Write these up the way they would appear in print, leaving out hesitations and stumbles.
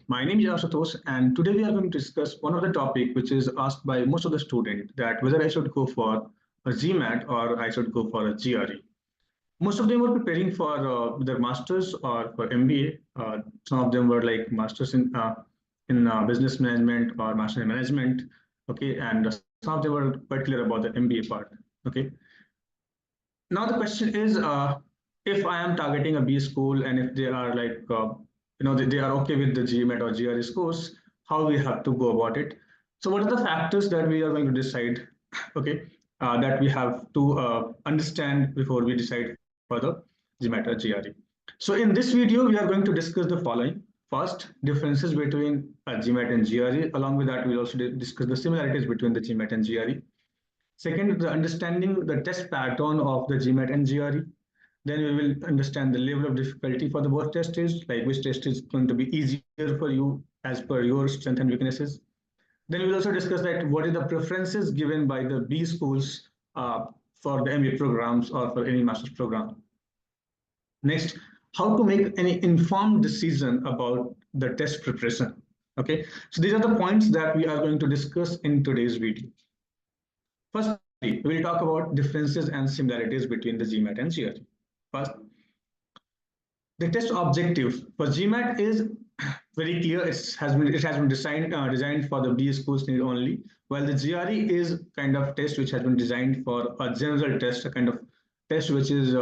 My name is Ashutosh, and today we are going to discuss one of the topic which is asked by most of the students that whether I should go for a GMAT or I should go for a GRE. Most of them were preparing for their masters or for MBA. Some of them were like masters in business management or master in management. Okay, and some of them were quite clear about the MBA part. Okay, now the question is, if I am targeting a B school and if they are like, they are okay with the GMAT or GRE scores, how we have to go about it. So what are the factors that we are going to decide, okay, that we have to understand before we decide for the GMAT or GRE. So in this video, we are going to discuss the following. First, differences between GMAT and GRE. Along with that, we'll also discuss the similarities between the GMAT and GRE. Second, the understanding the test pattern of the GMAT and GRE. Then we will understand the level of difficulty for the both tests, like which test is going to be easier for you as per your strengths and weaknesses. Then we will also discuss that what is the preferences given by the B schools for the MBA programs or for any master's program. Next, how to make any informed decision about the test preparation. Okay, so these are the points that we are going to discuss in today's video. First, we will talk about differences and similarities between the GMAT and GRE. First, the test objective for GMAT is very clear. It has been designed for the B schools need only, while the GRE is kind of test which has been designed for a general test, a kind of test which is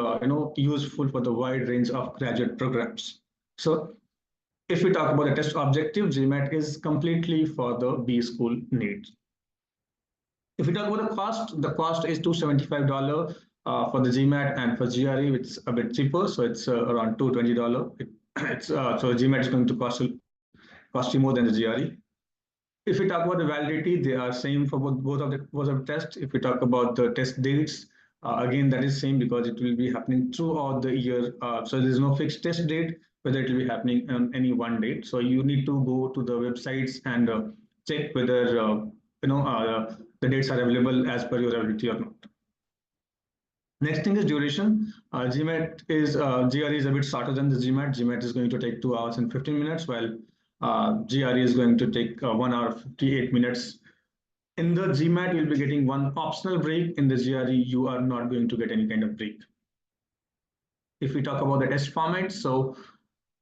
useful for the wide range of graduate programs. So, if we talk about the test objective, GMAT is completely for the B school needs. If we talk about the cost is $275 for the GMAT, and for GRE it's a bit cheaper, so it's around $220. So GMAT is going to cost you more than the GRE. If we talk about the validity, they are same for both of the tests. If we talk about the test dates, again that is same because it will be happening throughout the year. So there is no fixed test date, whether it will be happening on any one date. So you need to go to the websites and check whether the dates are available as per your availability or not. Next thing is duration. GMAT is GRE is a bit shorter than the GMAT. GMAT is going to take 2 hours and 15 minutes, while GRE is going to take 1 hour 58 minutes. In the GMAT, you'll be getting one optional break. In the GRE, you are not going to get any kind of break. If we talk about the test format, so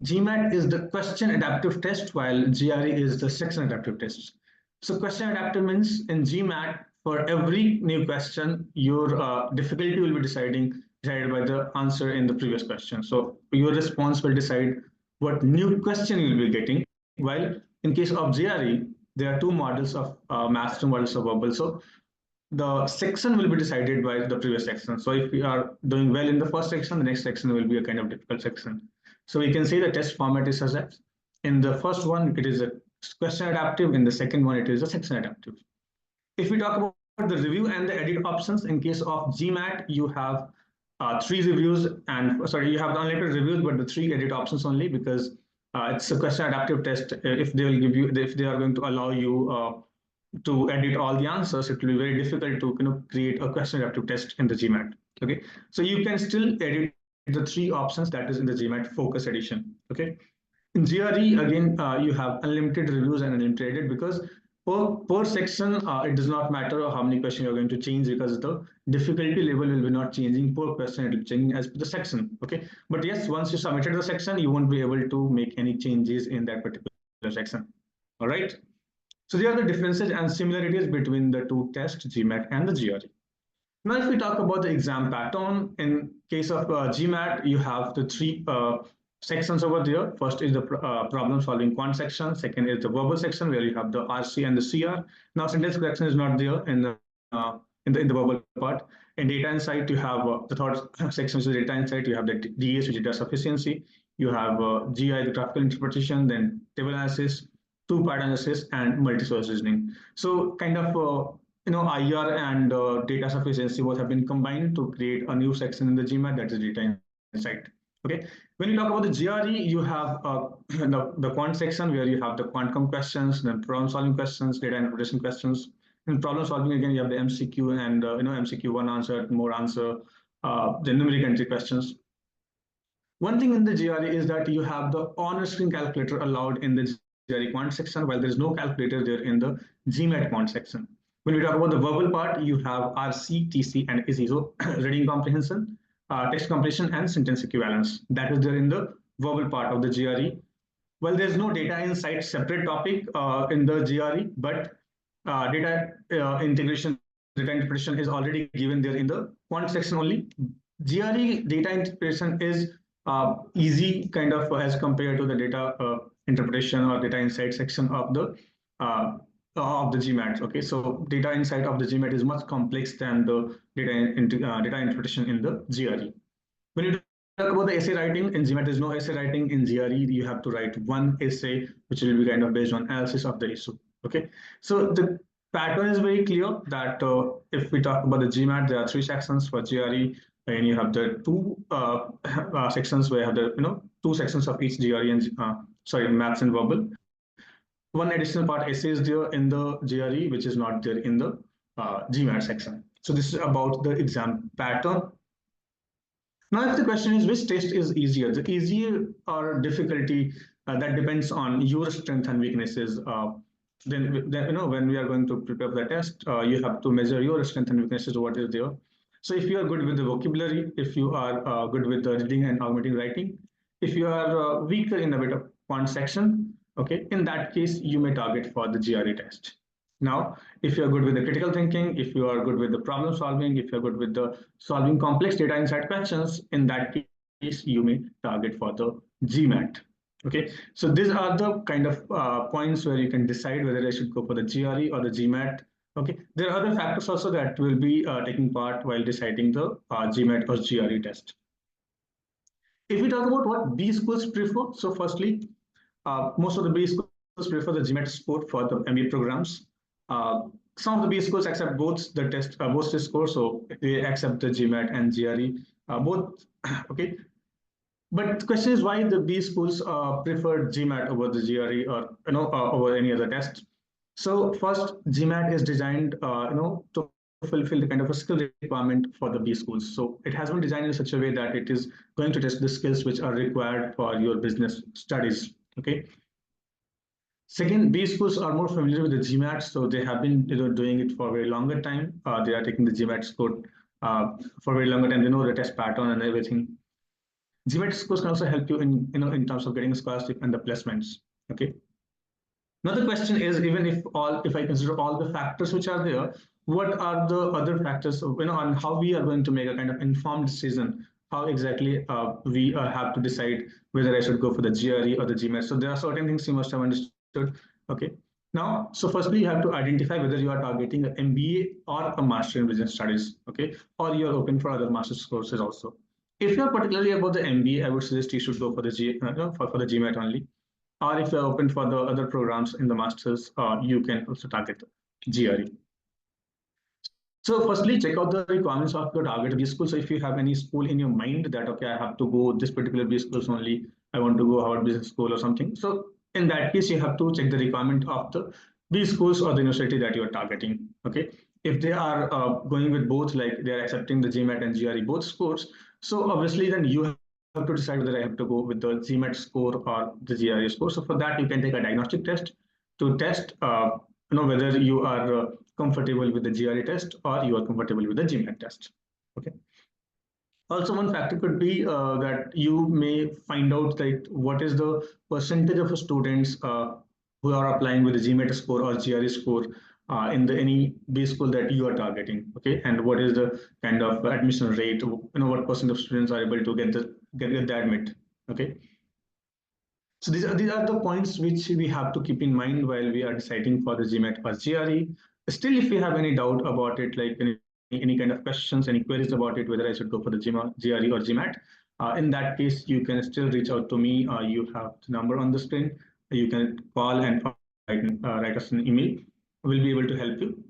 GMAT is the question adaptive test, while GRE is the section adaptive test. So question adaptive means in GMAT, for every new question, your difficulty will be decided by the answer in the previous question. So your response will decide what new question you will be getting. While in case of GRE, there are two models of math, two models of verbal. So the section will be decided by the previous section. So if we are doing well in the first section, the next section will be a kind of difficult section. So we can say the test format is such that in the first one, it is a question adaptive. In the second one, it is a section adaptive. If we talk about the review and the edit options, in case of GMAT, you have 3 reviews and you have the unlimited reviews, but the 3 edit options only, because it's a question adaptive test. If they will give you, if they are going to allow you to edit all the answers, it will be very difficult to create a question adaptive test in the GMAT. Okay, so you can still edit the 3 options that is in the GMAT focus edition. Okay, in GRE again you have unlimited reviews and unlimited edit, because per section it does not matter how many questions you're going to change, because the difficulty level will be not changing per question, it will be changing as per the section. Okay, but yes, once you submitted the section, you won't be able to make any changes in that particular section. All right, so there are the differences and similarities between the two tests, GMAT and the GRE. Now if we talk about the exam pattern, in case of GMAT, you have the 3 sections over there. First is the problem solving quant section. Second is the verbal section, where you have the RC and the CR. Now sentence correction is not there in the verbal part. In data insight, you have the third section, which is data insight. You have the DS, which is data sufficiency. You have GI, the graphical interpretation, then table analysis, 2-part analysis, and multi-source reasoning. So kind of IR and data sufficiency both have been combined to create a new section in the GMAT, that is data insight. Okay, when you talk about the GRE, you have the quant section, where you have the quantum questions, then problem solving questions, data interpretation questions. In problem solving, again, you have the MCQ and MCQ 1 answer, more answer, the numeric entry questions. One thing in the GRE is that you have the on-screen calculator allowed in the GRE quant section, while there is no calculator there in the GMAT quant section. When we talk about the verbal part, you have RC, TC, and ISI. So reading comprehension, text comprehension, and sentence equivalence. That is there in the verbal part of the GRE. Well, there's no data insight separate topic in the GRE, but data integration, data interpretation is already given there in the quant section only. GRE data interpretation is easy kind of as compared to the data interpretation or data insight section of the GMAT. Okay, so data insight of the GMAT is much complex than the data interpretation in the GRE. When you talk about the essay writing, in GMAT, there's no essay writing. In GRE, you have to write one essay, which will be kind of based on analysis of the issue. Okay, so the pattern is very clear that if we talk about the GMAT, there are 3 sections for GRE, and you have the 2 sections where you have the 2 sections of each GRE and maths and verbal. One additional part essay is there in the GRE, which is not there in the GMAT section. So this is about the exam pattern. Now, if the question is which test is easier, the easier or difficulty that depends on your strength and weaknesses. Then when we are going to prepare the test, you have to measure your strength and weaknesses. What is there? So if you are good with the vocabulary, if you are good with the reading and augmented writing, if you are weaker in a bit of quant section, okay, in that case you may target for the GRE test. Now, if you're good with the critical thinking, if you are good with the problem solving, if you're good with the solving complex data insight questions, in that case, you may target for the GMAT. Okay, so these are the kind of points where you can decide whether I should go for the GRE or the GMAT. Okay, there are other factors also that will be taking part while deciding the GMAT or GRE test. If we talk about what B schools prefer, so firstly, most of the B schools prefer the GMAT score for the MBA programs. Some of the B schools accept both the test scores, so they accept the GMAT and GRE both. Okay, but the question is why the B schools prefer GMAT over the GRE or over any other test. So first, GMAT is designed to fulfill the kind of a skill requirement for the B schools. So it has been designed in such a way that it is going to test the skills which are required for your business studies. Okay. Second, B schools are more familiar with the GMAT, so they have been doing it for a very longer time. They are taking the GMAT score for a very longer time. They know the test pattern and everything. GMAT scores can also help you in terms of getting scholarship and the placements. Okay. Now the question is, even if I consider all the factors which are there, what are the other factors on how we are going to make a kind of informed decision? How exactly we have to decide whether I should go for the GRE or the GMAT? So there are certain things you must have understood. Okay. Now, so firstly, you have to identify whether you are targeting an MBA or a Master in Business Studies, okay, or you are open for other master's courses also. If you are particularly about the MBA, I would suggest you should go for the for the GMAT only. Or if you are open for the other programs in the masters, you can also target GRE. So firstly, check out the requirements of your target B school. So if you have any school in your mind that, okay, I have to go this particular B schools only, I want to go Harvard Business School or something. So in that case, you have to check the requirement of the B schools or the university that you are targeting. Okay, if they are going with both, like they are accepting the GMAT and GRE both scores, so obviously then you have to decide whether I have to go with the GMAT score or the GRE score. So for that, you can take a diagnostic test to test whether you are comfortable with the GRE test or you are comfortable with the GMAT test. Okay. Also, one factor could be that you may find out like what is the percentage of students who are applying with the GMAT score or GRE score in any B school that you are targeting. Okay, and what is the kind of admission rate? What percent of students are able to get the admit. Okay. So these are the points which we have to keep in mind while we are deciding for the GMAT or GRE. Still, if you have any doubt about it, like any kind of questions, any queries about it, whether I should go for the GRE or GMAT, in that case, you can still reach out to me. You have the number on the screen. You can call and write us an email. We'll be able to help you.